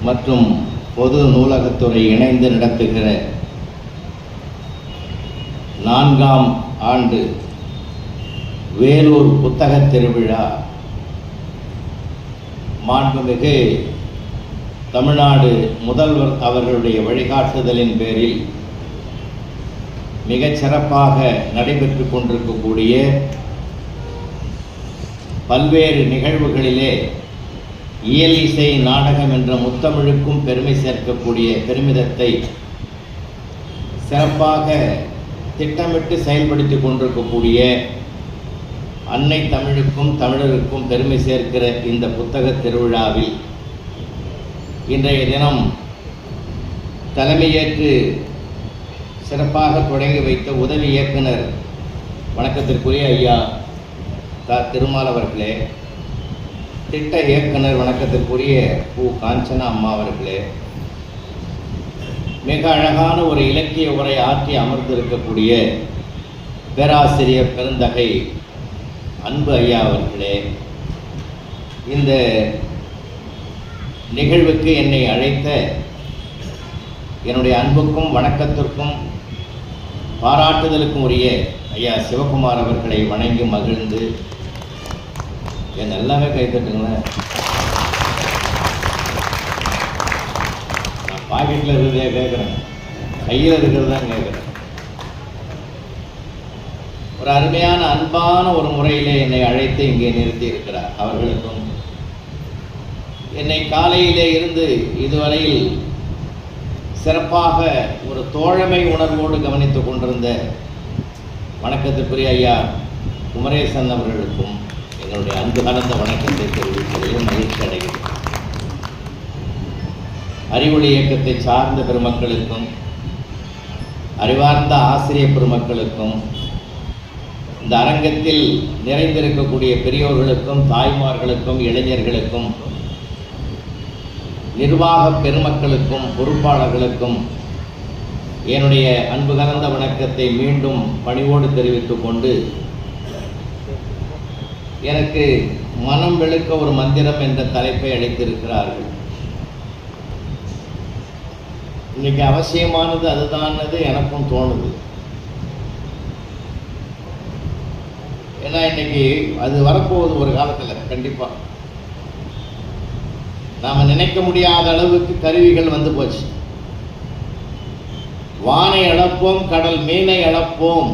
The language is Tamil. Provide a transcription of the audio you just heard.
மற்றும் பொது நூலகத்துறை இணைந்து நடத்துகிற 4ஆம் ஆண்டு வேலூர் புத்தகத் திருவிழா மாண்புமிகு தமிழ்நாடு முதல்வர் அவர்களுடைய வழிகாட்டுதலின் பேரில் மிகச் சிறப்பாக நடைபெற்று கொண்டிருக்கக்கூடிய பல்வேறு நிகழ்வுகளிலே இயல் இசை நாடகம் என்ற முத்தமிழுக்கும் பெருமை சேர்க்கக்கூடிய பெருமிதத்தை சிறப்பாக திட்டமிட்டு செயல்படுத்தி கொண்டிருக்கக்கூடிய அன்னை தமிழுக்கும் தமிழருக்கும் பெருமை சேர்க்கிற இந்த புத்தகத் திருவிழாவில் இன்றைய தினம் தலைமையேற்று சிறப்பாக தொடங்கி வைத்த உதவி இயக்குனர் வணக்கத்திற்குரிய ஐயா திருமால் அவர்களே, திட்ட இயக்குனர் வணக்கத்திற்குரிய காஞ்சனா அம்மா அவர்களே, மிக அழகான ஒரு இலக்கிய உரை ஆற்றி அமர்ந்திருக்கக்கூடிய பேராசிரியர் பெருந்தகை அன்பு ஐயா அவர்களே, இந்த நிகழ்வுக்கு என்னை அழைத்த என்னுடைய அன்புக்கும் வணக்கத்திற்கும் பாராட்டுதலுக்கும் உரிய ஐயா சிவகுமார் அவர்களை வணங்கி மகிழ்ந்து எல்லாமே கைத்தட்டுங்களேன். நான் பாக்கெட்டில் இருக்கிறதே கேட்குறேன், கையில் இருக்கிறது தான் கேட்குறேன். ஒரு அருமையான அன்பான ஒரு முறையிலே என்னை அழைத்து இங்கே நிறுத்தி இருக்கிறார். அவர்களுக்கும் என்னை காலையிலே இருந்து இதுவரையில் சிறப்பாக ஒரு தோழமை உணர்வோடு கவனித்துக் கொண்டிருந்த வணக்கத்திற்குரிய ஐயா குமரேசன் அவர்களுக்கும் எங்களுடைய அன்பு கலந்த வணக்கத்தை தெரிவிப்பதிலும் மகிழ்ச்சி அடைகிறேன். அறிவொளி இயக்கத்தை சார்ந்த பெருமக்களுக்கும் அறிவார்ந்த ஆசிரியர் பெருமக்களுக்கும் இந்த அரங்கத்தில் நிறைந்திருக்கக்கூடிய பெரியோர்களுக்கும் தாய்மார்களுக்கும் இளைஞர்களுக்கும் நிர்வாக பெருமக்களுக்கும் பொறுப்பாளர்களுக்கும் என்னுடைய அன்பு கலந்த வணக்கத்தை மீண்டும் பணிவோடு தெரிவித்துக் கொண்டு, எனக்கு மனம் வெளுக்க ஒரு மந்திரம் என்ற தலைப்பை அளித்திருக்கிறார்கள். இன்னைக்கு அவசியமானது அதுதானது எனக்கும் தோணுது. ஏன்னா இன்னைக்கு அது வரப்போகுது ஒரு காலத்தில். கண்டிப்பா நாம நினைக்க முடியாத அளவுக்கு கருவிகள் வந்து போச்சு. வானை அளப்போம், கடல் மீனை அளப்போம்.